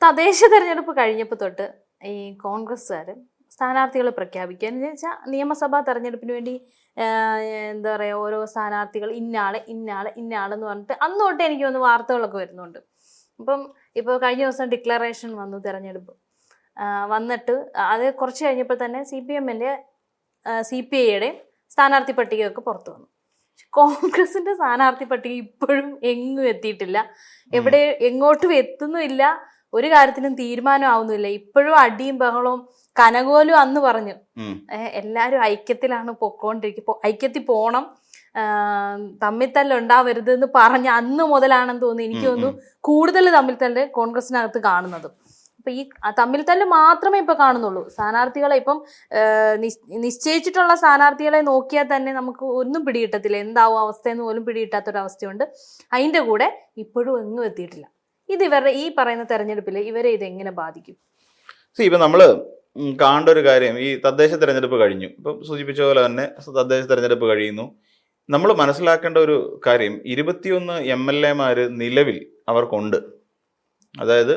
തദ്ദേശ തെരഞ്ഞെടുപ്പ് കഴിഞ്ഞപ്പോൾ തൊട്ട് ഈ കോൺഗ്രസ്സുകാർ സ്ഥാനാർത്ഥികളെ പ്രഖ്യാപിക്കുക എന്ന് വെച്ചാൽ നിയമസഭാ തെരഞ്ഞെടുപ്പിന് വേണ്ടി എന്താ പറയുക ഓരോ സ്ഥാനാർത്ഥികൾ ഇന്നയാളെന്ന് പറഞ്ഞിട്ട് അന്ന് തൊട്ട് എനിക്ക് തോന്നുന്നു വാർത്തകളൊക്കെ വരുന്നുണ്ട്. ഇപ്പോൾ കഴിഞ്ഞ ദിവസം ഡിക്ലറേഷൻ വന്നു തെരഞ്ഞെടുപ്പ് വന്നിട്ട് അത് കുറച്ച് കഴിഞ്ഞപ്പോൾ തന്നെ CPM-ൻ്റെ CPI-യുടെ സ്ഥാനാർത്ഥി പട്ടികയൊക്കെ പുറത്തു വന്നു. കോൺഗ്രസിന്റെ സ്ഥാനാർത്ഥി പട്ടിക ഇപ്പോഴും എങ്ങും എത്തിയിട്ടില്ല, എങ്ങോട്ടും എത്തുന്നുമില്ല, ഒരു കാര്യത്തിനും തീരുമാനമാവുന്നില്ല. ഇപ്പോഴും അടിയും ബഹളവും. കനകോലും അന്ന് പറഞ്ഞു എല്ലാരും ഐക്യത്തിലാണ് പൊക്കോണ്ടിരിക്കുക, ഐക്യത്തിൽ പോണം, തമ്മിത്തല്ല് ഉണ്ടാവരുത് എന്ന് പറഞ്ഞ അന്ന് മുതലാണെന്ന് തോന്നുന്നു. എനിക്ക് തോന്നുന്നു കൂടുതൽ തമ്മിൽത്തല്ല് കോൺഗ്രസിനകത്ത് കാണുന്നത്. അപ്പൊ ഈ തമ്മിൽത്തല്ല് മാത്രമേ ഇപ്പൊ കാണുന്നുള്ളൂ. സ്ഥാനാർത്ഥികളെ ഇപ്പം നിശ്ചയിച്ചിട്ടുള്ള സ്ഥാനാർത്ഥികളെ നോക്കിയാൽ തന്നെ നമുക്ക് ഒന്നും പിടികിട്ടത്തില്ല, എന്താവും അവസ്ഥയെന്ന് പോലും പിടികിട്ടാത്തൊരവസ്ഥയുണ്ട്. അതിന്റെ കൂടെ ഇപ്പോഴും എങ്ങും എത്തിയിട്ടില്ല. ഇത് ഇവരുടെ ഈ പറയുന്ന തെരഞ്ഞെടുപ്പിൽ ഇവരെ ഇതെങ്ങനെ ബാധിക്കും? ഇപ്പൊ നമ്മള് കാണേണ്ട ഒരു കാര്യം, ഈ തദ്ദേശ തെരഞ്ഞെടുപ്പ് കഴിഞ്ഞു. ഇപ്പം സൂചിപ്പിച്ച പോലെ തന്നെ തദ്ദേശ തെരഞ്ഞെടുപ്പ് കഴിയുന്നു. നമ്മൾ മനസ്സിലാക്കേണ്ട ഒരു കാര്യം, 21 MLA-മാര് നിലവിൽ അവർക്കുണ്ട്. അതായത്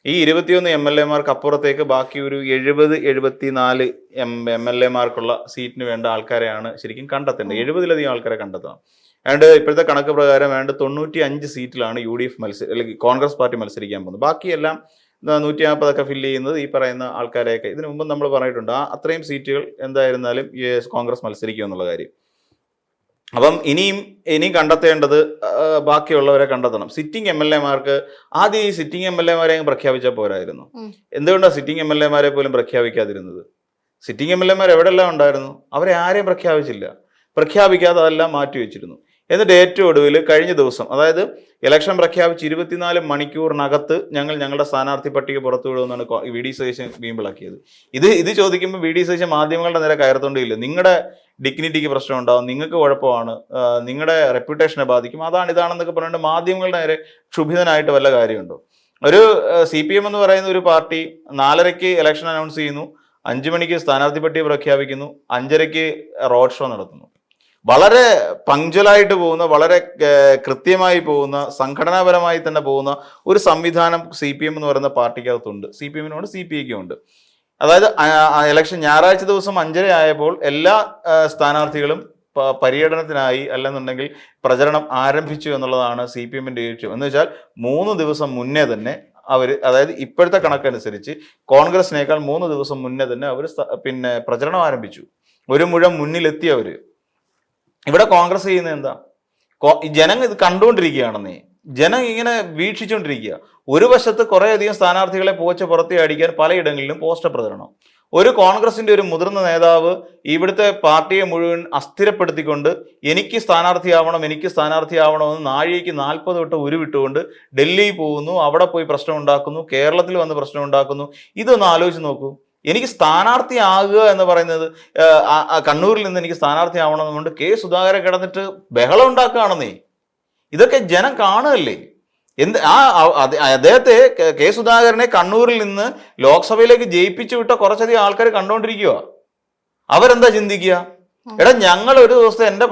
ഈ 21 MLA-മാർക്ക് അപ്പുറത്തേക്ക് ബാക്കി ഒരു 70-74 MLA-മാർക്കുള്ള സീറ്റിന് വേണ്ട ആൾക്കാരെയാണ് ശരിക്കും കണ്ടെത്തേണ്ടത്. 70-ലധികം ആൾക്കാരെ കണ്ടെത്തണം. അതുകൊണ്ട് ഇപ്പോഴത്തെ കണക്ക് പ്രകാരം വേണ്ട 95 സീറ്റിലാണ് UDF അല്ലെങ്കിൽ കോൺഗ്രസ് പാർട്ടി മത്സരിക്കാൻ പോകുന്നത്. ബാക്കിയെല്ലാം 150 ഫില്ല് ചെയ്യുന്നത് ഈ പറയുന്ന ആൾക്കാരെയൊക്കെ ഇതിനു മുമ്പ് നമ്മൾ പറഞ്ഞിട്ടുണ്ട്. അത്രയും സീറ്റുകൾ എന്തായിരുന്നാലും കോൺഗ്രസ് മത്സരിക്കും എന്നുള്ള കാര്യം. അപ്പം ഇനിയും കണ്ടെത്തേണ്ടത് ബാക്കിയുള്ളവരെ കണ്ടെത്തണം. സിറ്റിംഗ് MLA-മാർക്ക് ആദ്യം ഈ സിറ്റിംഗ് MLA-മാരെ പ്രഖ്യാപിച്ചാൽ പോരായിരുന്നു. എന്തുകൊണ്ടാണ് സിറ്റിംഗ് MLA-മാരെ പോലും പ്രഖ്യാപിക്കാതിരുന്നത്? സിറ്റിംഗ് MLA-മാർ എവിടെല്ലാം ഉണ്ടായിരുന്നു? അവരെ ആരെയും പ്രഖ്യാപിച്ചില്ല. പ്രഖ്യാപിക്കാതെ അതെല്ലാം മാറ്റിവെച്ചിരുന്നു. എന്നിട്ട് ഏറ്റവും ഒടുവിൽ കഴിഞ്ഞ ദിവസം, അതായത് ഇലക്ഷൻ പ്രഖ്യാപിച്ച് 24 മണിക്കൂറിനകത്ത് ഞങ്ങളുടെ സ്ഥാനാർത്ഥി പട്ടിക പുറത്തുവിടുമെന്നാണ് VD സതീശൻ വീമ്പിളാക്കിയത്. ഇത് ചോദിക്കുമ്പോൾ VD സതീശൻ മാധ്യമങ്ങളുടെ നേരെ കയറത്തോണ്ടില്ല. നിങ്ങളുടെ ഡിഗ്നിറ്റിക്ക് പ്രശ്നം ഉണ്ടാവും, നിങ്ങൾക്ക് കുഴപ്പമാണ്, നിങ്ങളുടെ റെപ്യൂട്ടേഷനെ ബാധിക്കും, ഇതാണെന്നൊക്കെ പറഞ്ഞിട്ട് മാധ്യമങ്ങളുടെ നേരെ ക്ഷുഭിതനായിട്ട് വല്ല കാര്യമുണ്ടോ? ഒരു CPM എന്ന് പറയുന്ന ഒരു പാർട്ടി 4:30 ഇലക്ഷൻ അനൗൺസ് ചെയ്യുന്നു, 5 മണിക്ക് സ്ഥാനാർത്ഥി പട്ടിക പ്രഖ്യാപിക്കുന്നു, 5:30 റോഡ് ഷോ നടത്തുന്നു. വളരെ പങ്ക്ച്വലായിട്ട് പോകുന്ന, വളരെ കൃത്യമായി പോകുന്ന, സംഘടനാപരമായി തന്നെ പോകുന്ന ഒരു സംവിധാനം CPM എന്ന് പറയുന്ന പാർട്ടിക്കകത്തുണ്ട്. CPM-നോട് CPI-ക്കും ഉണ്ട്. അതായത് ഇലക്ഷൻ ഞായറാഴ്ച ദിവസം 5:30 ആയപ്പോൾ എല്ലാ സ്ഥാനാർത്ഥികളും പര്യടനത്തിനായി അല്ലെന്നുണ്ടെങ്കിൽ പ്രചരണം ആരംഭിച്ചു എന്നുള്ളതാണ് CPM-ന്റെ ലക്ഷ്യം. എന്ന് വെച്ചാൽ 3 ദിവസം മുന്നേ തന്നെ അതായത് ഇപ്പോഴത്തെ കണക്കനുസരിച്ച് കോൺഗ്രസിനേക്കാൾ 3 ദിവസം മുന്നേ തന്നെ അവർ പ്രചരണം ആരംഭിച്ചു. ഒരു മുഴം മുന്നിലെത്തി അവര്. ഇവിടെ കോൺഗ്രസ് ചെയ്യുന്നത് എന്താ? ജനങ്ങൾ ഇത് കണ്ടുകൊണ്ടിരിക്കുകയാണെന്നേ, ജനം ഇങ്ങനെ വീക്ഷിച്ചുകൊണ്ടിരിക്കുക. ഒരു വശത്ത് കുറേയധികം സ്ഥാനാർത്ഥികളെ പുറത്തെ അടിക്കാൻ പലയിടങ്ങളിലും പോസ്റ്റർ പ്രചരണം. ഒരു കോൺഗ്രസിന്റെ ഒരു മുതിർന്ന നേതാവ് ഇവിടുത്തെ പാർട്ടിയെ മുഴുവൻ അസ്ഥിരപ്പെടുത്തിക്കൊണ്ട് എനിക്ക് സ്ഥാനാർത്ഥിയാവണമെന്ന് നാഴികയ്ക്ക് 40 വട്ടം ഉരുവിട്ടുകൊണ്ട് ഡൽഹി പോകുന്നു, അവിടെ പോയി പ്രശ്നം ഉണ്ടാക്കുന്നു, കേരളത്തിൽ വന്ന് പ്രശ്നം ഉണ്ടാക്കുന്നു. ഇതൊന്ന് ആലോചിച്ച് നോക്കൂ. എനിക്ക് സ്ഥാനാർത്ഥിയാകുക എന്ന് പറയുന്നത്, കണ്ണൂരിൽ നിന്ന് എനിക്ക് സ്ഥാനാർത്ഥിയാവണമെന്നുകൊണ്ട് സുധാകരൻ കിടന്നിട്ട് ബഹളം ഉണ്ടാക്കുകയാണെന്നേ. ഇതൊക്കെ ജനം കാണുകയല്ലേ. അദ്ദേഹത്തെ സുധാകരനെ കണ്ണൂരിൽ നിന്ന് ലോക്സഭയിലേക്ക് ജയിപ്പിച്ചു വിട്ട കുറച്ചധികം ആൾക്കാർ കണ്ടുകൊണ്ടിരിക്കുക. അവരെന്താ ചിന്തിക്കുക? എടാ, ഞങ്ങൾ ഒരു ദിവസത്തെ എൻ്റെ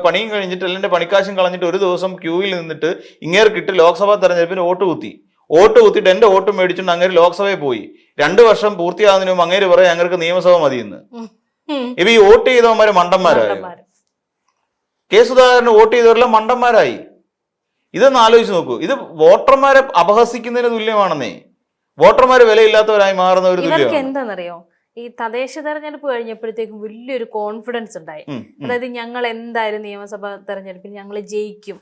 പണിയും കഴിഞ്ഞിട്ട് അല്ലെങ്കിൽ എൻ്റെ പണിക്കാശും കളഞ്ഞിട്ട് ഒരു ദിവസം ക്യൂവിൽ നിന്നിട്ട് ഇങ്ങേർക്കിട്ട് ലോക്സഭാ തെരഞ്ഞെടുപ്പിന് വോട്ട് കുത്തിയിട്ട് എൻ്റെ വോട്ട് മേടിച്ചുകൊണ്ട് അങ്ങേര് ലോക്സഭയിൽ പോയി. 2 വർഷം പൂർത്തിയാകുന്നതിന് മുമ്പ് അങ്ങേര് പറയാം ഞങ്ങൾക്ക് നിയമസഭ മതിയെന്ന്. ഇപ്പൊ ഈ വോട്ട് ചെയ്തവന്മാര് മണ്ടന്മാരായി. സുധാകരന് വോട്ട് ചെയ്തവരെല്ലാം മണ്ടന്മാരായി. ഇതൊന്ന് ആലോചിച്ച് നോക്കൂ. ഇത് വോട്ടർമാരെ അപഹസിക്കുന്നതിന് തുല്യമാണെന്നേ. വോട്ടർമാര് വിലയില്ലാത്തവരായി മാറുന്ന ഒരു തുല്യമാണ്. എന്താണെന്നറിയോ, ഈ തദ്ദേശ തെരഞ്ഞെടുപ്പ് കഴിഞ്ഞപ്പോഴത്തേക്കും വലിയൊരു കോൺഫിഡൻസ് ഉണ്ടായി. അതായത് ഞങ്ങൾ എന്തായാലും നിയമസഭാ തെരഞ്ഞെടുപ്പിൽ ഞങ്ങൾ ജയിക്കും,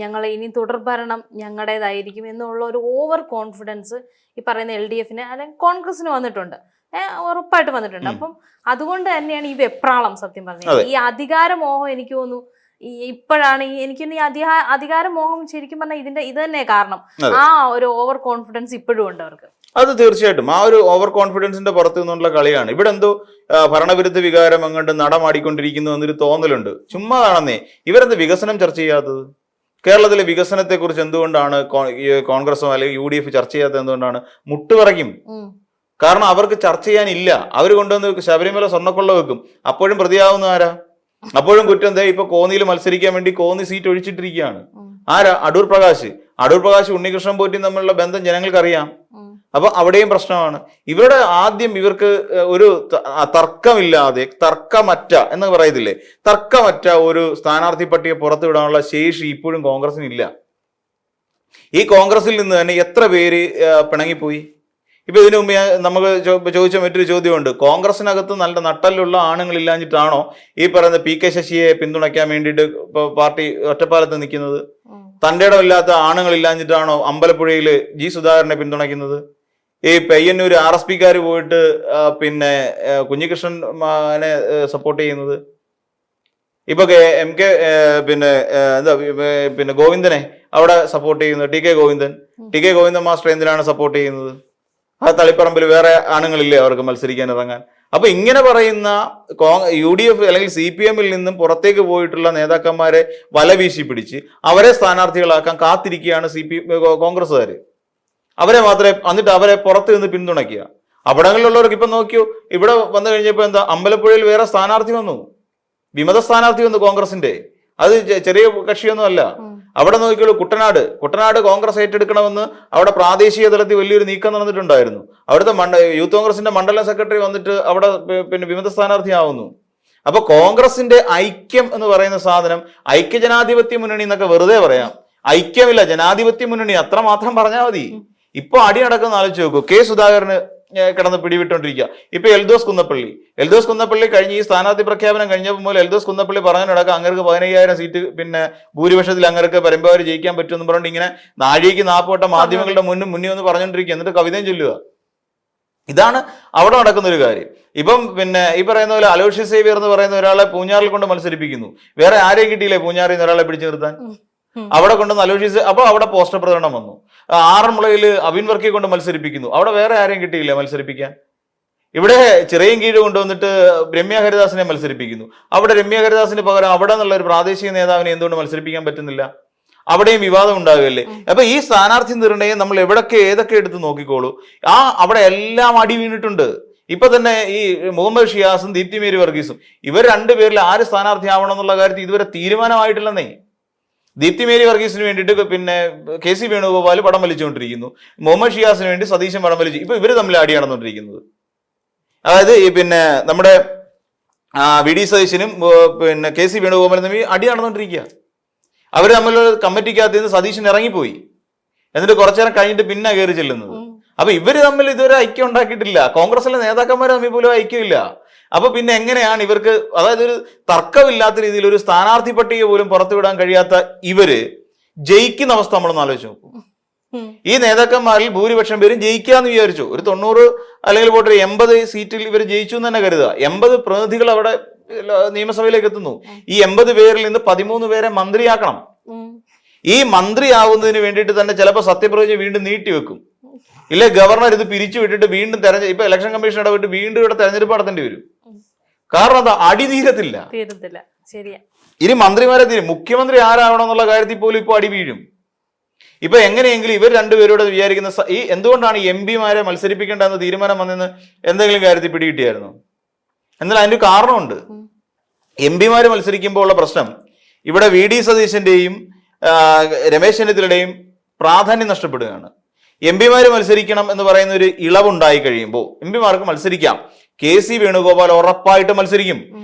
ഞങ്ങൾ ഇനി തുടർഭരണം ഞങ്ങളുടേതായിരിക്കും എന്നുള്ള ഒരു ഓവർ കോൺഫിഡൻസ് ഈ പറയുന്ന LDF-ന് അല്ലെങ്കിൽ കോൺഗ്രസിന് വന്നിട്ടുണ്ട്, ഉറപ്പായിട്ട് വന്നിട്ടുണ്ട്. അപ്പം അതുകൊണ്ട് തന്നെയാണ് ഈ വെപ്രാളം. സത്യം പറഞ്ഞത് ഈ അധികാരമോഹം എനിക്ക് തോന്നുന്നു ഇപ്പോഴാണ് എനിക്ക് ഈ അധികാരമോഹം ശരിക്കും പറഞ്ഞാൽ ഇത് തന്നെ കാരണം. ആ ഒരു ഓവർ കോൺഫിഡൻസ് ഇപ്പോഴും ഉണ്ട് അവർക്ക്. അത് തീർച്ചയായിട്ടും ആ ഒരു ഓവർ കോൺഫിഡൻസിന്റെ പുറത്തു നിന്നുള്ള കളിയാണ്. ഇവിടെ എന്തോ ഭരണവിരുദ്ധ വികാരം അങ്ങോട്ട് നടമാടിക്കൊണ്ടിരിക്കുന്നു എന്നൊരു തോന്നലുണ്ട്. ചുമ്മാതാണെന്നേ. ഇവരെന്ത് വികസനം ചർച്ച ചെയ്യാത്തത്? കേരളത്തിലെ വികസനത്തെ കുറിച്ച് എന്തുകൊണ്ടാണ് കോൺഗ്രസോ അല്ലെങ്കിൽ UDF ചർച്ച ചെയ്യാത്തത്? എന്തുകൊണ്ടാണ്? മുട്ടുപറയ്ക്കും. കാരണം അവർക്ക് ചർച്ച ചെയ്യാനില്ല. അവർ കൊണ്ടുവന്ന് ശബരിമല സ്വർണ്ണക്കൊള്ള വെക്കും. അപ്പോഴും പ്രതിയാവുന്ന ആരാ? അപ്പോഴും കുറ്റം എന്താ? ഇപ്പൊ കോന്നിയിൽ മത്സരിക്കാൻ വേണ്ടി കോന്നി സീറ്റ് ഒഴിച്ചിട്ടിരിക്കുകയാണ്. ആരാ? അടൂർ പ്രകാശ്. ഉണ്ണികൃഷ്ണൻ പോറ്റി തമ്മിലുള്ള ബന്ധം ജനങ്ങൾക്ക് അറിയാം. അപ്പൊ അവിടെയും പ്രശ്നമാണ്. ഇവരുടെ ആദ്യം ഇവർക്ക് ഒരു തർക്കമില്ലാതെ തർക്കമറ്റ എന്ന് പറയത്തില്ലേ, തർക്കമറ്റ ഒരു സ്ഥാനാർത്ഥി പട്ടിക പുറത്തുവിടാനുള്ള ശേഷി ഇപ്പോഴും കോൺഗ്രസിനില്ല. ഈ കോൺഗ്രസിൽ നിന്ന് തന്നെ എത്ര പേര് പിണങ്ങിപ്പോയി. ഇപ്പൊ ഇതിനു മുമ്പ് നമുക്ക് ചോദിച്ച മറ്റൊരു ചോദ്യമുണ്ട്, കോൺഗ്രസിനകത്ത് നല്ല നട്ടലുള്ള ആണുങ്ങളില്ലാഞ്ഞിട്ടാണോ ഈ പറയുന്ന പി കെ ശശിയെ പിന്തുണയ്ക്കാൻ വേണ്ടിയിട്ട് പാർട്ടി ഒറ്റപ്പാലത്ത് നിൽക്കുന്നത്? തൻ്റെ ഇടമില്ലാത്ത ആണുങ്ങളില്ലാഞ്ഞിട്ടാണോ അമ്പലപ്പുഴയിൽ ജി സുധാകരനെ പിന്തുണയ്ക്കുന്നത്? ഈ പയ്യന്നൂർ RSPക്കാർ പോയിട്ട് പിന്നെ കുഞ്ഞികൃഷ്ണനെ സപ്പോർട്ട് ചെയ്യുന്നത്? ഇപ്പൊ MK പിന്നെ ഗോവിന്ദനെ അവിടെ സപ്പോർട്ട് ചെയ്യുന്നത് ടി കെ ഗോവിന്ദൻ മാസ്റ്റർ എന്തിനാണ് സപ്പോർട്ട് ചെയ്യുന്നത്? ആ തളിപ്പറമ്പിൽ വേറെ ആണുങ്ങളില്ലേ അവർക്ക് മത്സരിക്കാൻ ഇറങ്ങാൻ? അപ്പൊ ഇങ്ങനെ പറയുന്ന UDF അല്ലെങ്കിൽ CPM-ൽ നിന്നും പുറത്തേക്ക് പോയിട്ടുള്ള നേതാക്കന്മാരെ വല വീശി പിടിച്ച് അവരെ സ്ഥാനാർത്ഥികളാക്കാൻ കാത്തിരിക്കുകയാണ് കോൺഗ്രസ്സുകാർ. അവരെ മാത്രമേ എന്നിട്ട് അവരെ പുറത്ത് നിന്ന് പിന്തുണയ്ക്കുക. അവിടങ്ങളിലുള്ളവർക്ക് ഇപ്പൊ നോക്കിയോ, ഇവിടെ വന്നു കഴിഞ്ഞപ്പോ എന്താ, അമ്പലപ്പുഴയിൽ വേറെ സ്ഥാനാർത്ഥി വന്നു, വിമത സ്ഥാനാർത്ഥി വന്നു കോൺഗ്രസിന്റെ. അത് ചെറിയ കക്ഷിയൊന്നും അല്ല. അവിടെ നോക്കിയുള്ളൂ കുട്ടനാട് കോൺഗ്രസ് ഏറ്റെടുക്കണമെന്ന് അവിടെ പ്രാദേശിക തലത്തിൽ വലിയൊരു നീക്കം നടന്നിട്ടുണ്ടായിരുന്നു. അവിടുത്തെ യൂത്ത് കോൺഗ്രസിന്റെ മണ്ഡലം സെക്രട്ടറി വന്നിട്ട് അവിടെ പിന്നെ വിമത സ്ഥാനാർത്ഥിയാവുന്നു. അപ്പൊ കോൺഗ്രസിന്റെ ഐക്യം എന്ന് പറയുന്ന സാധനം, ഐക്യജനാധിപത്യ മുന്നണി എന്നൊക്കെ വെറുതെ പറയാം, ഐക്യമില്ല, ജനാധിപത്യ മുന്നണി അത്ര മാത്രം പറഞ്ഞാൽ മതി. ഇപ്പൊ അടി നടക്കുന്ന ആലോചിച്ച് നോക്കൂ. കെ സുധാകരന് കിടന്ന് പിടിവിട്ടോണ്ടിരിക്കുക. ഇപ്പൊ എൽദോസ് കുന്നപ്പള്ളി കഴിഞ്ഞ ഈ സ്ഥാനാർത്ഥി പ്രഖ്യാപനം കഴിഞ്ഞപ്പോൾ മുതൽ എൽദോസ് കുന്നപ്പള്ളി പറഞ്ഞു നടക്കുക അങ്ങർക്ക് 15,000 സീറ്റ് പിന്നെ ഭൂരിപക്ഷത്തിൽ അങ്ങർക്ക് പരമ്പരാഗതി ജയിക്കാൻ പറ്റുമെന്ന് പറഞ്ഞുകൊണ്ട് ഇങ്ങനെ നാഴികയ്ക്ക് 40 വട്ടം മാധ്യമങ്ങളുടെ മുന്നേ ഒന്ന് പറഞ്ഞുകൊണ്ടിരിക്കുക, എന്നിട്ട് കവിതയും ചൊല്ലുക. ഇതാണ് അവിടെ നടക്കുന്ന ഒരു കാര്യം. ഇപ്പം പിന്നെ ഈ പറയുന്ന പോലെ അലോഷ്യസ് സേവ്യർ എന്ന് പറയുന്ന ഒരാളെ പൂഞ്ഞാറിൽ കൊണ്ട് മത്സരിപ്പിക്കുന്നു. വേറെ ആരെയും കിട്ടിയില്ലേ പൂഞ്ഞാറിൽ നിന്ന് ഒരാളെ പിടിച്ചു നിർത്താൻ? അവിടെ കൊണ്ടുവന്ന് അലോഷ്യസ്, അപ്പൊ അവിടെ പോസ്റ്റർ പ്രചരണം വന്നു. ആറന്മുളയിൽ അബിൻ വർക്കിയെ കൊണ്ട് മത്സരിപ്പിക്കുന്നു. അവിടെ വേറെ ആരെയും കിട്ടിയില്ല മത്സരിപ്പിക്കാൻ. ഇവിടെ ചിറയൻകീഴ് കൊണ്ടുവന്നിട്ട് രമ്യ ഹരിദാസിനെ മത്സരിപ്പിക്കുന്നു. അവിടെ രമ്യ ഹരിദാസിന് പകരം അവിടെ നിന്നുള്ള ഒരു പ്രാദേശിക നേതാവിനെ എന്തുകൊണ്ട് മത്സരിപ്പിക്കാൻ പറ്റുന്നില്ല? അവിടെയും വിവാദം ഉണ്ടാവുകയല്ലേ. അപ്പൊ ഈ സ്ഥാനാർത്ഥി നിർണയം നമ്മൾ ഏതൊക്കെ എടുത്ത് നോക്കിക്കോളൂ, അവിടെ എല്ലാം അടി വീണിട്ടുണ്ട്. ഇപ്പൊ തന്നെ ഈ മുഹമ്മദ് ഷിയാസും ദീപ്തി മേരി വർഗീസും ഇവർ രണ്ടുപേരിൽ ആര് സ്ഥാനാർത്ഥിയാവണം എന്നുള്ള കാര്യത്തിൽ ഇതുവരെ തീരുമാനമായിട്ടില്ലെന്നേ. ദീപ്തി മേരി വർഗീസിന് വേണ്ടിയിട്ട് പിന്നെ KC വേണുഗോപാൽ പടം വലിച്ചുകൊണ്ടിരിക്കുന്നു, മുഹമ്മദ് ഷിയാസിന് വേണ്ടി സതീശൻ പടം വലിച്ചു. ഇപ്പൊ ഇവര് തമ്മിൽ അടി നടന്നുകൊണ്ടിരിക്കുന്നത്. അതായത് ഈ പിന്നെ നമ്മുടെ VD സതീശനും പിന്നെ KC വേണുഗോപാലും തമ്മിൽ അടി നടന്നുകൊണ്ടിരിക്കുക. അവർ തമ്മിൽ കമ്മിറ്റിക്കകത്ത് നിന്ന് സതീശൻ ഇറങ്ങിപ്പോയി, എന്നിട്ട് കുറച്ചു നേരം കഴിഞ്ഞിട്ട് പിന്നെ കയറി ചെല്ലുന്നത്. അപ്പൊ ഇവര് തമ്മിൽ ഇതുവരെ ഐക്യം ഉണ്ടാക്കിയിട്ടില്ല. കോൺഗ്രസിലെ നേതാക്കന്മാർ തമ്മിൽ പോലും ഐക്യമില്ല. അപ്പൊ പിന്നെ എങ്ങനെയാണ് ഇവർക്ക്, അതായത് ഒരു തർക്കമില്ലാത്ത രീതിയിൽ ഒരു സ്ഥാനാർത്ഥി പട്ടിക പോലും പുറത്തുവിടാൻ കഴിയാത്ത ഇവര് ജയിക്കുന്ന അവസ്ഥ നമ്മളൊന്ന് ആലോചിച്ച് നോക്കും. ഈ നേതാക്കന്മാരിൽ ഭൂരിപക്ഷം പേരും ജയിക്കാന്ന് വിചാരിച്ചു. ഒരു 90 അല്ലെങ്കിൽ പോട്ടെ 80 സീറ്റിൽ ഇവർ ജയിച്ചു എന്ന് തന്നെ കരുതുക. 80 പ്രതിനിധികൾ അവിടെ നിയമസഭയിലേക്ക് എത്തുന്നു. ഈ 80 പേരിൽ നിന്ന് 13 പേരെ മന്ത്രിയാക്കണം. ഈ മന്ത്രിയാവുന്നതിന് വേണ്ടിയിട്ട് തന്നെ ചിലപ്പോൾ സത്യപ്രതിജ്ഞ വീണ്ടും നീട്ടിവെക്കും. ഇല്ലേ ഗവർണർ ഇത് പിരിച്ചു വിട്ടിട്ട് വീണ്ടും ഇപ്പൊ ഇലക്ഷൻ കമ്മീഷൻ ഇടപെട്ട് വീണ്ടും ഇവിടെ തെരഞ്ഞെടുപ്പ് നടത്തേണ്ടി വരും. കാരണം അത് അടി തീരത്തില്ല. ഇനി മന്ത്രിമാരെ മുഖ്യമന്ത്രി ആരാവണം എന്നുള്ള കാര്യത്തിൽ പോലും ഇപ്പൊ അടി വീഴും. ഇപ്പൊ എങ്ങനെയെങ്കിലും ഇവർ രണ്ടുപേരോട് വിചാരിക്കുന്ന ഈ എന്തുകൊണ്ടാണ് ഈ MP-മാരെ മത്സരിപ്പിക്കേണ്ടെന്ന് തീരുമാനം വന്നെന്ന് എന്തെങ്കിലും കാര്യത്തിൽ പിടികിട്ടിയായിരുന്നു? എന്നാൽ അതിന്റെ കാരണമുണ്ട്. MP-മാര് മത്സരിക്കുമ്പോൾ ഉള്ള പ്രശ്നം, ഇവിടെ VD സതീശന്റെയും രമേശ് ചെന്നിത്തലയുടെയും പ്രാധാന്യം നഷ്ടപ്പെടുകയാണ്. MP-മാര് മത്സരിക്കണം എന്ന് പറയുന്ന ഒരു ഇളവുണ്ടായി കഴിയുമ്പോൾ MP-മാർക്ക് മത്സരിക്കാം. KC വേണുഗോപാൽ ഉറപ്പായിട്ട് മത്സരിക്കും.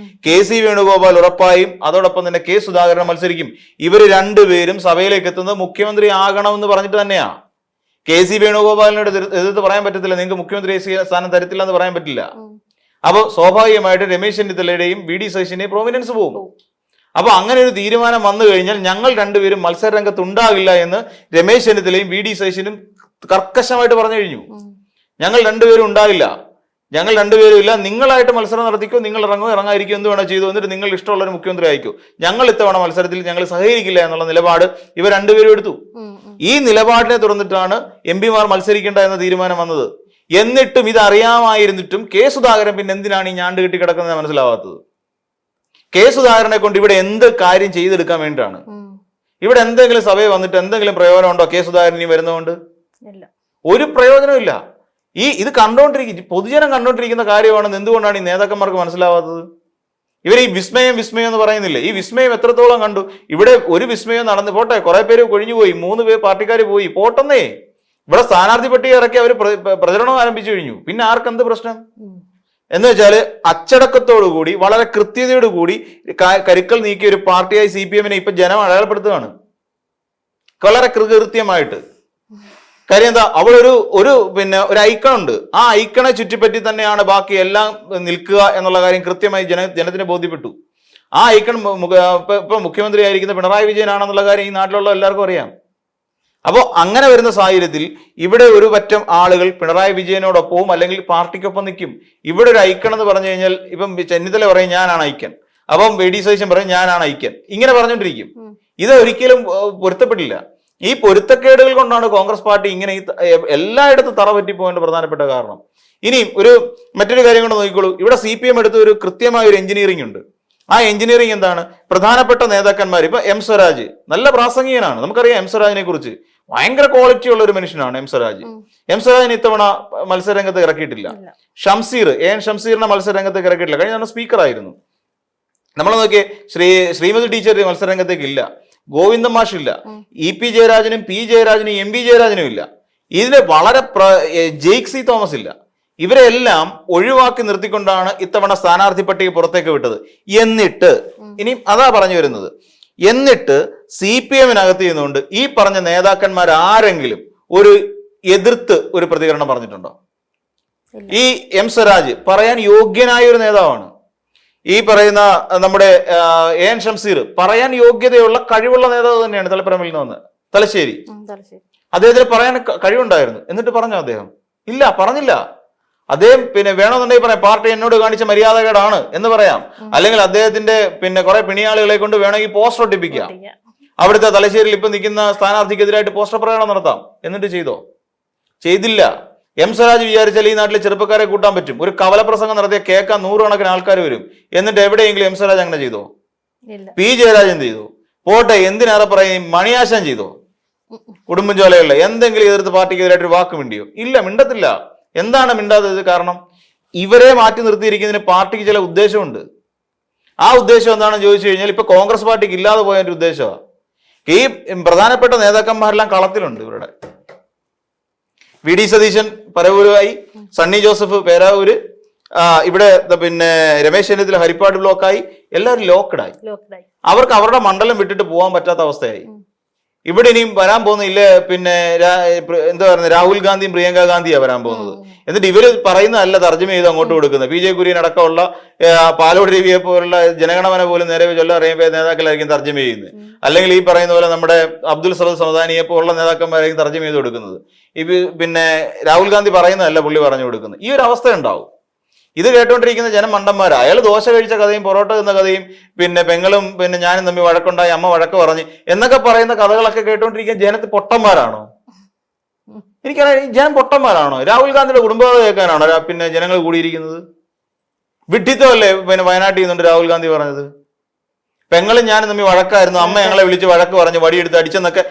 KC വേണുഗോപാൽ ഉറപ്പായും അതോടൊപ്പം തന്നെ K സുധാകരൻ മത്സരിക്കും. ഇവർ രണ്ടുപേരും സഭയിലേക്ക് എത്തുന്നത് മുഖ്യമന്ത്രി ആകണമെന്ന് പറഞ്ഞിട്ട് തന്നെയാ. KC വേണുഗോപാലിനോട് എതിർത്ത് പറയാൻ പറ്റത്തില്ല, നിങ്ങൾക്ക് മുഖ്യമന്ത്രി സ്ഥാനം തരത്തില്ല എന്ന് പറയാൻ പറ്റില്ല. അപ്പോൾ സ്വാഭാവികമായിട്ട് രമേശ് ചെന്നിത്തലയുടെയും VD സതീശന്റെയും പ്രോമിനൻസ് പോകും. അപ്പൊ അങ്ങനെ ഒരു തീരുമാനം വന്നു കഴിഞ്ഞാൽ ഞങ്ങൾ രണ്ടുപേരും മത്സര രംഗത്ത് ഉണ്ടാകില്ല എന്ന് രമേശ് ചെന്നിത്തലയും VD സതീശനും കർക്കശമായിട്ട് പറഞ്ഞു കഴിഞ്ഞു. ഞങ്ങൾ രണ്ടുപേരും ഉണ്ടാകില്ല, ഞങ്ങൾ രണ്ടുപേരും ഇല്ല, നിങ്ങളായിട്ട് മത്സരം നടത്തിക്കോ, നിങ്ങൾ ഇറങ്ങാതിരിക്കും, എന്ത് വേണോ ചെയ്തു, എന്നിട്ട് നിങ്ങൾ ഇഷ്ടമുള്ള ഒരു മുഖ്യമന്ത്രി ആയിക്കോ, ഞങ്ങൾ ഇത്തവണ മത്സരത്തിൽ ഞങ്ങൾ സഹകരിക്കില്ല എന്നുള്ള നിലപാട് ഇവർ രണ്ടുപേരും എടുത്തു. ഈ നിലപാടിനെ തുടർന്നിട്ടാണ് MP-മാർ മത്സരിക്കേണ്ട എന്ന തീരുമാനം വന്നത്. എന്നിട്ടും ഇത് അറിയാമായിരുന്നിട്ടും K സുധാകരൻ പിന്നെ എന്തിനാണ് ഈ ഞാണ്ട് കെട്ടി കിടക്കുന്നത് മനസ്സിലാവാത്തത്? K സുധാകരനെ കൊണ്ട് ഇവിടെ എന്ത് കാര്യം ചെയ്തെടുക്കാൻ വേണ്ടിയിട്ടാണ്? ഇവിടെ എന്തെങ്കിലും സഭയിൽ വന്നിട്ട് എന്തെങ്കിലും പ്രയോജനം ഉണ്ടോ K സുധാകരൻ ഇനി വരുന്നതുകൊണ്ട്? ഒരു പ്രയോജനവും ഇല്ല. ഇത് പൊതുജനം കണ്ടോണ്ടിരിക്കുന്ന കാര്യമാണെന്ന് എന്തുകൊണ്ടാണ് ഈ നേതാക്കന്മാർക്ക് മനസ്സിലാവാത്തത്? ഇവർ ഈ വിസ്മയം എന്ന് പറയുന്നില്ലേ, ഈ വിസ്മയം എത്രത്തോളം കണ്ടു? ഇവിടെ ഒരു വിസ്മയം നടന്നു പോട്ടെ, കുറെ പേര് കൊഴിഞ്ഞുപോയി, 3 പേര് പാർട്ടിക്കാർ പോയി പോട്ടെന്നേ. ഇവിടെ സ്ഥാനാർത്ഥി പട്ടിക ഇറക്കി അവർ പ്രചരണം ആരംഭിച്ചു കഴിഞ്ഞു. പിന്നെ ആർക്കെന്ത് പ്രശ്നം എന്ന് വെച്ചാൽ അച്ചടക്കത്തോടുകൂടി വളരെ കൃത്യതയോടുകൂടി കരുക്കൾ നീക്കിയ ഒരു പാർട്ടിയായി CPM-നെ ഇപ്പൊ ജനം അടയാളപ്പെടുത്തുകയാണ് വളരെ കൃത്യമായിട്ട്. കാര്യം എന്താ, അവിടെ ഒരു ഒരു ഐക്കൺ ഉണ്ട്. ആ ഐക്കണെ ചുറ്റിപ്പറ്റി തന്നെയാണ് ബാക്കി എല്ലാം നിൽക്കുക എന്നുള്ള കാര്യം കൃത്യമായി ജനത്തിന് ബോധ്യപ്പെട്ടു. ആ ഐക്കൺ ഇപ്പൊ മുഖ്യമന്ത്രി ആയിരിക്കുന്ന പിണറായി വിജയനാണെന്നുള്ള കാര്യം ഈ നാട്ടിലുള്ള എല്ലാവർക്കും അറിയാം. അപ്പോൾ അങ്ങനെ വരുന്ന സാഹചര്യത്തിൽ ഇവിടെ ഒരു പറ്റം ആളുകൾ പിണറായി വിജയനോടൊപ്പവും അല്ലെങ്കിൽ പാർട്ടിക്കൊപ്പം നിൽക്കും. ഇവിടെ ഒരു ഐക്കൺ എന്ന് പറഞ്ഞു കഴിഞ്ഞാൽ ഇപ്പം ചെന്നിത്തല പറയും ഞാനാണ് ഐക്കൺ, അപ്പം VD സതീശൻ പറയും ഞാനാണ് ഐക്കൺ, ഇങ്ങനെ പറഞ്ഞുകൊണ്ടിരിക്കും. ഇത് ഒരിക്കലും പൊരുത്തപ്പെടില്ല. ഈ പൊരുത്തക്കേടുകൾ കൊണ്ടാണ് കോൺഗ്രസ് പാർട്ടി ഇങ്ങനെ എല്ലായിടത്തും തറ പറ്റിപ്പോകേണ്ട പ്രധാനപ്പെട്ട കാരണം. ഇനിയും മറ്റൊരു കാര്യം കൊണ്ട് നോക്കിക്കോളൂ. ഇവിടെ CPM എടുത്ത ഒരു കൃത്യമായ ഒരു എഞ്ചിനീയറിംഗ് ഉണ്ട്. ആ എഞ്ചിനീയറിംഗ് എന്താണ്? പ്രധാനപ്പെട്ട നേതാക്കന്മാർ ഇപ്പൊ M സ്വരാജ് നല്ല പ്രാസംഗികനാണ്, നമുക്കറിയാം. M സ്വരാജിനെ കുറിച്ച് ഭയങ്കര ക്വാളിറ്റി ഉള്ള ഒരു മനുഷ്യനാണ് M സ്വരാജ്. M സ്വരാജിന് ഇത്തവണ മത്സരരംഗത്ത് ഇറക്കിയിട്ടില്ല. ഷംസീർ ഷംസീറിനെ മത്സരരംഗത്തേക്ക് ഇറക്കിയിട്ടില്ല. കഴിഞ്ഞ തവണ സ്പീക്കറായിരുന്നു. നമ്മൾ നോക്കിയേ, ശ്രീമതി ടീച്ചർ മത്സരരംഗത്തേക്ക് ഇല്ല, ഗോവിന്ദൻ മാഷില്ല, EP ജയരാജനും P ജയരാജനും MP ജയരാജനും ഇല്ല. ഇതിന് വളരെ ജെയ്ക് സി തോമസ് ഇല്ല. ഇവരെ എല്ലാം ഒഴിവാക്കി നിർത്തിക്കൊണ്ടാണ് ഇത്തവണ സ്ഥാനാർത്ഥി പട്ടിക പുറത്തേക്ക് വിട്ടത്. എന്നിട്ട് ഇനി അതാ പറഞ്ഞു വരുന്നത്, എന്നിട്ട് CPM-നകത്ത് ചെയ്യുന്നുണ്ട് ഈ പറഞ്ഞ നേതാക്കന്മാർ ആരെങ്കിലും എതിർത്ത് ഒരു പ്രതികരണം പറഞ്ഞിട്ടുണ്ടോ? ഈ M സ്വരാജ് പറയാൻ യോഗ്യനായ ഒരു നേതാവാണ്. ഈ പറയുന്ന നമ്മുടെ AN ഷംസീർ പറയാൻ യോഗ്യതയുള്ള കഴിവുള്ള നേതാവ് തന്നെയാണ്. തലപ്പറമ്പിൽ നിന്ന് തലശ്ശേരി, അദ്ദേഹത്തിന് പറയാൻ കഴിവുണ്ടായിരുന്നു. എന്നിട്ട് പറഞ്ഞോ അദ്ദേഹം? ഇല്ല, പറഞ്ഞില്ല. അദ്ദേഹം വേണമെന്നുണ്ടെങ്കിൽ പറയാം പാർട്ടി എന്നോട് കാണിച്ച മര്യാദകേടാണ് എന്ന് പറയാം. അല്ലെങ്കിൽ അദ്ദേഹത്തിന്റെ കുറെ പിണിയാളുകളെ കൊണ്ട് വേണമെങ്കിൽ പോസ്റ്റർ ഒട്ടിപ്പിക്കാം. അവിടുത്തെ തലശ്ശേരിയിൽ ഇപ്പൊ നിൽക്കുന്ന സ്ഥാനാർത്ഥിക്കെതിരായിട്ട് പോസ്റ്റർ പ്രകടനം നടത്താം. എന്നിട്ട് ചെയ്തോ? ചെയ്തില്ല. M സ്വരാജ് വിചാരിച്ചാൽ ഈ നാട്ടിലെ ചെറുപ്പക്കാരെ കൂട്ടാൻ പറ്റും. ഒരു കവലപ്രസംഗം നടത്തിയ കേൾക്കാൻ 100 കണക്കിന് ആൾക്കാർ വരും. എന്നിട്ട് എവിടെയെങ്കിലും M സ്വരാജ് അങ്ങനെ ചെയ്തോ? P ജയരാജൻ ചെയ്തു. പോട്ടെ, എന്തിനേറെ പറയും, മണിയാശാൻ ചെയ്തോ? ഉടുമ്പൻചോലയുള്ള എന്തെങ്കിലും എതിർത്ത് പാർട്ടിക്കെതിരായിട്ട് ഒരു വാക്ക് മിണ്ടിയോ? ഇല്ല, മിണ്ടത്തില്ല. എന്താണ് മിണ്ടാത്തത്? കാരണം ഇവരെ മാറ്റി നിർത്തിയിരിക്കുന്നതിന് പാർട്ടിക്ക് ചില ഉദ്ദേശമുണ്ട്. ആ ഉദ്ദേശം എന്താണെന്ന് ചോദിച്ചു കഴിഞ്ഞാൽ ഇപ്പൊ കോൺഗ്രസ് പാർട്ടിക്ക് ഇല്ലാതെ പോയ ഒരു ഉദ്ദേശമാണ്. ഈ പ്രധാനപ്പെട്ട നേതാക്കന്മാരെല്ലാം കളത്തിലുണ്ട്. ഇവരുടെ VD സതീശൻ പരവൂരുമായി, സണ്ണി ജോസഫ് പേരാവൂര്, ഇവിടെ രമേശ് ചെന്നിത്തല ഹരിപ്പാട് ബ്ലോക്കായി, എല്ലാവരും ലോക്ക്ഡായി. അവർക്ക് അവരുടെ മണ്ഡലം വിട്ടിട്ട് പോകാൻ പറ്റാത്ത അവസ്ഥയായി. ഇവിടെ ഇനിയും വരാൻ പോകുന്നില്ല. എന്താ പറയുന്നത്, രാഹുൽ ഗാന്ധിയും പ്രിയങ്ക ഗാന്ധിയാണ് വരാൻ പോകുന്നത്. എന്നിട്ട് ഇവര് പറയുന്നതല്ല തർജ്ജമ ചെയ്ത് അങ്ങോട്ട് കൊടുക്കുന്നത്. PJ കുര്യൻ അടക്കമുള്ള പാലോട് രവിയെ പോലുള്ള ജനഗണമന പോലും നേരെ ചൊല്ല അറിയുമ്പോൾ നേതാക്കളായിരിക്കും തർജ്ജമ ചെയ്യുന്നത്. അല്ലെങ്കിൽ ഈ പറയുന്ന പോലെ നമ്മുടെ അബ്ദുൽ സലീം സമദാനിയെ പോലുള്ള നേതാക്കന്മാരായിരിക്കും തർജ്ജമ ചെയ്ത് കൊടുക്കുന്നത്. രാഹുൽ ഗാന്ധി പറയുന്നതല്ല പുള്ളി പറഞ്ഞു കൊടുക്കുന്നത്. ഈ ഒരു അവസ്ഥ ഉണ്ടാവും. ഇത് കേട്ടോണ്ടിരിക്കുന്ന ജനം മണ്ടന്മാരാ. അയാൾ ദോശ കഴിച്ച കഥയും പൊറോട്ട തിന്ന കഥയും പെങ്ങളും ഞാനും തമ്മിൽ വഴക്കുണ്ടായി, അമ്മ വഴക്ക് പറഞ്ഞ് എന്നൊക്കെ പറയുന്ന കഥകളൊക്കെ കേട്ടോണ്ടിരിക്കുന്ന ജനത്തിൽ പൊട്ടന്മാരാണോ? എനിക്കറിയാം, ജനം പൊട്ടന്മാരാണോ? രാഹുൽ ഗാന്ധിയുടെ കുടുംബകഥ കേൾക്കാനാണോ ജനങ്ങൾ കൂടിയിരിക്കുന്നത്? വിഡ്ഢിത്തമല്ലേ വയനാട്ടിൽ നിന്നുണ്ട് രാഹുൽ ഗാന്ധി പറഞ്ഞത്. പെങ്ങളും ഞാനും തമ്മിൽ വഴക്കായിരുന്നു, അമ്മ ഞങ്ങളെ വിളിച്ച് വഴക്ക് പറഞ്ഞ് വടിയെടുത്ത് അടിച്ചെന്നൊക്കെ.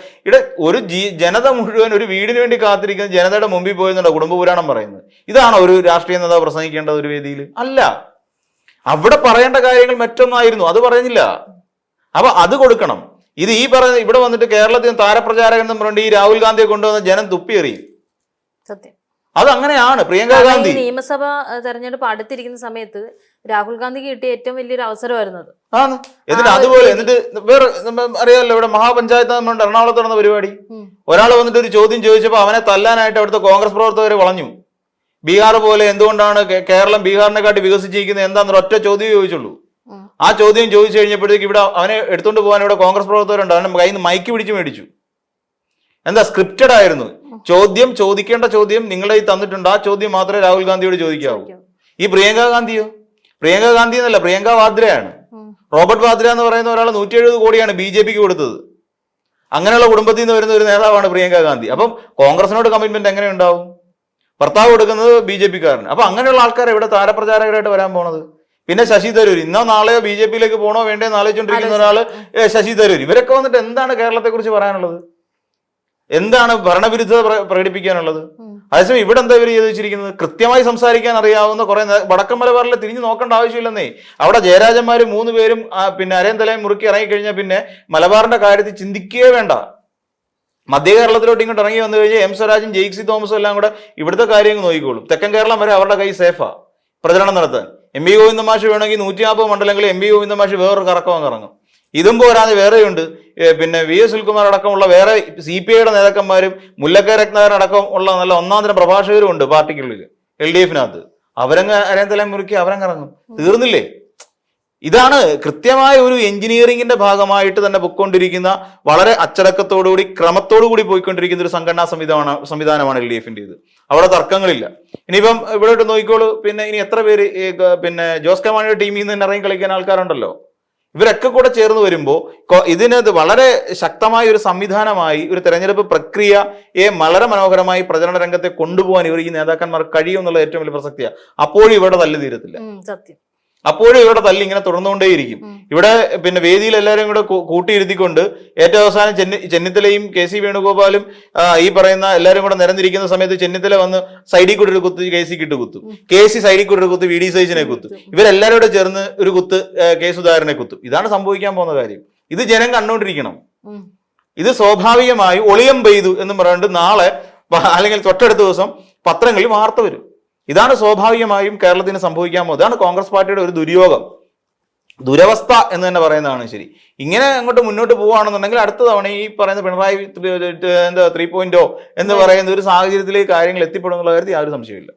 ഒരു ജനത മുഴുവൻ ഒരു വീടിന് വേണ്ടി കാത്തിരിക്കുന്ന ജനതയുടെ മുമ്പിൽ പോയെന്നുണ്ടോ കുടുംബ പുരാണം പറയുന്നത്? ഇതാണോ ഒരു രാഷ്ട്രീയ നേതാവ് പ്രസംഗിക്കേണ്ടത് ഒരു വേദിയിൽ? അല്ല. അവിടെ പറയേണ്ട കാര്യങ്ങൾ മറ്റൊന്നായിരുന്നു, അത് പറയുന്നില്ല. അപ്പൊ അത് കൊടുക്കണം. ഇത് ഈ പറയുന്ന ഇവിടെ വന്നിട്ട് കേരളത്തിൽ താരപ്രചാരകൻ എന്ന് പറഞ്ഞിട്ട് ഈ രാഹുൽ ഗാന്ധിയെ കൊണ്ടുവന്ന് ജനം തുപ്പിയെറിയും. സത്യം, അത് അങ്ങനെയാണ്. പ്രിയങ്ക ഗാന്ധി നിയമസഭ തെരഞ്ഞെടുപ്പ് അടുത്തിരിക്കുന്ന സമയത്ത് രാഹുൽ ഗാന്ധിക്ക് കിട്ടിയ ഏറ്റവും വലിയൊരു അവസരമായിരുന്നത്. എന്നിട്ട് അതുപോലെ എന്നിട്ട് വേറെ അറിയാമല്ലോ, ഇവിടെ മഹാപഞ്ചായത്ത് എറണാകുളത്ത് നടന്ന പരിപാടി. ഒരാൾ വന്നിട്ട് ഒരു ചോദ്യം ചോദിച്ചപ്പോൾ അവനെ തല്ലാനായിട്ട് അവിടുത്തെ കോൺഗ്രസ് പ്രവർത്തകരെ വളഞ്ഞു. ബീഹാർ പോലെ എന്തുകൊണ്ടാണ് കേരളം ബീഹാറിനെ കാട്ടി വികസിച്ചിരിക്കുന്നത് എന്താണെന്ന് ഒറ്റ ചോദ്യം ചോദിച്ചുള്ളൂ. ആ ചോദ്യം ചോദിച്ചു കഴിഞ്ഞപ്പോഴത്തേക്ക് ഇവിടെ അവനെ എടുത്തുകൊണ്ട് പോകാൻ ഇവിടെ കോൺഗ്രസ് പ്രവർത്തകരുണ്ട്. അവനെ കയ്യിൽ നിന്ന് മൈക്ക് പിടിച്ച് മേടിച്ചു. എന്താ, സ്ക്രിപ്റ്റഡ് ആയിരുന്നു. ചോദിക്കേണ്ട ചോദ്യം നിങ്ങളെ ഈ തന്നിട്ടുണ്ട്. ആ ചോദ്യം മാത്രമേ രാഹുൽ ഗാന്ധിയോട് ചോദിക്കാവൂ. ഈ പ്രിയങ്ക ഗാന്ധിയോ? പ്രിയങ്ക ഗാന്ധി എന്നല്ല, പ്രിയങ്ക വാദ്രയാണ്. റോബർട്ട് വാദ്ര എന്ന് പറയുന്ന ഒരാൾ 170 കോടിയാണ് BJPക്ക് കൊടുത്തത്. അങ്ങനെയുള്ള കുടുംബത്തിൽ നിന്ന് വരുന്ന ഒരു നേതാവാണ് പ്രിയങ്ക ഗാന്ധി. അപ്പം കോൺഗ്രസിനോട് കമ്മിറ്റ്മെന്റ് എങ്ങനെ ഉണ്ടാവും? ഭർത്താവ് കൊടുക്കുന്നത് BJPക്കാരന്. അപ്പൊ അങ്ങനെയുള്ള ആൾക്കാർ ഇവിടെ താരപ്രചാരകരായിട്ട് വരാൻ പോണത്. പിന്നെ ശശി തരൂർ, ഇന്നോ നാളെയോ BJPയിലേക്ക് പോകണോ വേണ്ടേന്ന് ആലോചിച്ചുകൊണ്ടിരിക്കുന്ന ഒരാള് ശശി തരൂർ. ഇവരൊക്കെ വന്നിട്ട് എന്താണ് കേരളത്തെ കുറിച്ച് പറയാനുള്ളത്? എന്താണ് ഭരണവിരുദ്ധത പ്രകടിപ്പിക്കാനുള്ളത്? അതേസമയം ഇവിടെ എന്താ ഇവർ ചെയ്ത് വെച്ചിരിക്കുന്നത്? കൃത്യമായി സംസാരിക്കാൻ അറിയാവുന്ന കുറെ വടക്കൻ മലബാറിൽ തിരിഞ്ഞു നോക്കേണ്ട ആവശ്യമില്ലെന്നേ. അവിടെ ജയരാജന്മാര് 3 പേരും അരയും തലയും മുറുക്കി ഇറങ്ങിക്കഴിഞ്ഞാൽ പിന്നെ മലബാറിന്റെ കാര്യത്തിൽ ചിന്തിക്കുകയേ വേണ്ട. മധ്യ കേരളത്തിലോട്ട് ഇങ്ങോട്ട് ഇറങ്ങി വന്നു കഴിഞ്ഞാൽ എം സ്വരാജും ജെയ്സി തോമസും എല്ലാം കൂടെ ഇവിടുത്തെ കാര്യങ്ങൾ നോക്കിക്കോളും. തെക്കൻ കേരളം വരെ അവരുടെ കൈ സേഫാ പ്രചരണം നടത്താൻ. എം വി ഗോവിന്ദ മാഷ് വേണമെങ്കിൽ 140 മണ്ഡലങ്ങളിൽ എം വി ഗോവിന്ദ മാഷ് വേറൊരു കറക്കം ഇറങ്ങും. ഇതും പോരാതെ വേറെയുണ്ട്. പിന്നെ വി എസ് സുനിൽകുമാർ അടക്കമുള്ള വേറെ CPIയുടെ നേതാക്കന്മാരും മുല്ലക്കര രത്നാകരൻ അടക്കം ഉള്ള നല്ല ഒന്നാന്തരം പ്രഭാഷകരും ഉണ്ട് പാർട്ടിക്കുള്ളിൽ LDFിനകത്ത്. അവരങ്ങ് അരയന്തല മുറുക്കി അവരങ്ങ് ഇറങ്ങും. തീർന്നില്ലേ? ഇതാണ് കൃത്യമായ ഒരു എഞ്ചിനീയറിംഗിന്റെ ഭാഗമായിട്ട് തന്നെ പൊയ്ക്കൊണ്ടിരിക്കുന്ന, വളരെ അച്ചടക്കത്തോടുകൂടി ക്രമത്തോടുകൂടി പോയിക്കൊണ്ടിരിക്കുന്ന ഒരു സംഘടനാ സംവിധാനമാണ് LDFിൻ്റെത്. അവിടെ തർക്കങ്ങളില്ല. ഇനിയിപ്പം ഇവിടെ നോക്കിക്കോളൂ. പിന്നെ ഇനി എത്ര പേര് പിന്നെ ജോസ് കെ മാണിയുടെ ടീമിൽ നിന്ന് ഇറങ്ങി കളിക്കാൻ ആൾക്കാരുണ്ടല്ലോ. ഇവരൊക്കെ കൂടെ ചേർന്ന് വരുമ്പോൾ ഇതിനകത്ത് വളരെ ശക്തമായ ഒരു സംവിധാനമായി ഒരു തെരഞ്ഞെടുപ്പ് പ്രക്രിയയെ വളരെ മനോഹരമായി പ്രചരണ രംഗത്തെ കൊണ്ടുപോകാൻ ഇവർ ഈ നേതാക്കന്മാർ കഴിയും എന്നുള്ള ഏറ്റവും വലിയ പ്രസക്തിയാണ്. അപ്പോഴും ഇവരുടെ തല്ല് തീരത്തില്ല. സത്യം. അപ്പോഴും ഇവരുടെ തല്ല് ഇങ്ങനെ തുടർന്നുകൊണ്ടേയിരിക്കും. ഇവിടെ പിന്നെ വേദിയിൽ എല്ലാവരും കൂടെ കൂട്ടിയിരുത്തിക്കൊണ്ട് ഏറ്റവും അവസാനം ചെന്നിത്തലയും KC വേണുഗോപാലും ഈ പറയുന്ന എല്ലാവരും കൂടെ നിരന്നിരിക്കുന്ന സമയത്ത് ചെന്നിത്തല വന്ന് സൈഡിൽ കൂടെ ഒരു കുത്ത് KCക്ക് ഇട്ട് കുത്തും, KC സൈഡിൽ കൂടെ ഒരു കുത്ത് VD സതീശനെ കുത്തും, ഇവരെല്ലാവരും കൂടെ ചേർന്ന് ഒരു കുത്ത് K സുധാകരനെ കുത്തും. ഇതാണ് സംഭവിക്കാൻ പോകുന്ന കാര്യം. ഇത് ജനം കണ്ടുകൊണ്ടിരിക്കണം. ഇത് സ്വാഭാവികമായി ഒളിയം പെയ്തു എന്ന് പറഞ്ഞിട്ട് നാളെ അല്ലെങ്കിൽ തൊട്ടടുത്ത ദിവസം പത്രങ്ങളിൽ വാർത്ത വരും. ഇതാണ് സ്വാഭാവികമായും കേരളത്തിന് സംഭവിക്കാൻ പോകുന്നത്. ഇതാണ് കോൺഗ്രസ് പാർട്ടിയുടെ ഒരു ദുരവസ്ഥ എന്ന് തന്നെ പറയുന്നതാണ് ശരി. ഇങ്ങനെ അങ്ങോട്ട് മുന്നോട്ട് പോവുകയാണെന്നുണ്ടെങ്കിൽ അടുത്ത തവണ ഈ പറയുന്ന പിണറായി 3.0 എന്ന് പറയുന്ന ഒരു സാഹചര്യത്തിലേക്ക് കാര്യങ്ങൾ എത്തിപ്പെടുന്നുള്ള കാര്യത്തിൽ യാതൊരു സംശയമില്ല.